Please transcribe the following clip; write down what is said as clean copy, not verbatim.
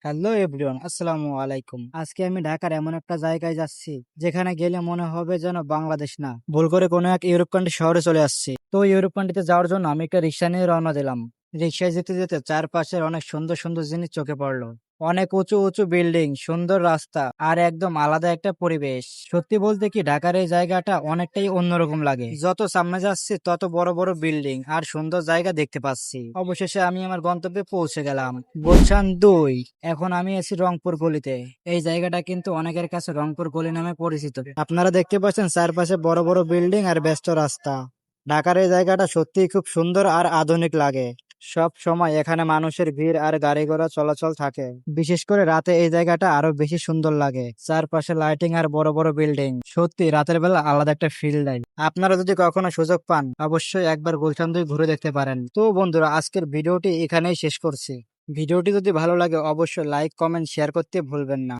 Hello everyone, আসসালামু আলাইকুম। আজকে আমি ঢাকার এমন একটা জায়গায় যাচ্ছি যেখানে গেলে মনে হবে যেন বাংলাদেশ না, ভুল করে কোনো এক ইউরোপ কান্ট্রি শহরে চলে আসছি। তো ইউরোপ কান্ট্রিতে যাওয়ার জন্য আমি একটা রিক্সা নিয়ে রওনা দিলাম। রিক্সায় যেতে যেতে চারপাশের অনেক সুন্দর সুন্দর জিনিস চোখে পড়লো। অনেক উঁচু উঁচু বিল্ডিং, সুন্দর রাস্তা আর একদম আলাদা একটা পরিবেশ। সত্যি বলতে কি, ঢাকার এই জায়গাটা অনেকটাই অন্যরকম লাগে। যত সামনে যাচ্ছি তত বড় বড় বিল্ডিং আর সুন্দর জায়গা দেখতে পাচ্ছি। অবশেষে আমি আমার গন্তব্যে পৌঁছে গেলাম, গুলশান 2। এখন আমি আছি রংপুর গলিতে। এই জায়গাটা কিন্তু অনেকের কাছে রংপুর গলি নামে পরিচিত। আপনারা দেখতে পাচ্ছেন চারপাশে বড় বড় বিল্ডিং আর ব্যস্ত রাস্তা। ঢাকার এই জায়গাটা সত্যিই খুব সুন্দর আর আধুনিক লাগে। সব সময় এখানে মানুষের ভিড় আর গাড়ি ঘোড়া চলাচল থাকে। বিশেষ করে রাতে এই জায়গাটা আরো বেশি সুন্দর লাগে। চারপাশে লাইটিং আর বড় বড় বিল্ডিং সত্যি রাতের বেলা আলাদা একটা ফিল দেয়। আপনারা যদি কখনো সুযোগ পান, অবশ্যই একবার গুলশান 2 ঘুরে দেখতে পারেন। তো বন্ধুরা, আজকের ভিডিওটি এখানেই শেষ করছি। ভিডিওটি যদি ভালো লাগে অবশ্যই লাইক, কমেন্ট, শেয়ার করতে ভুলবেন না।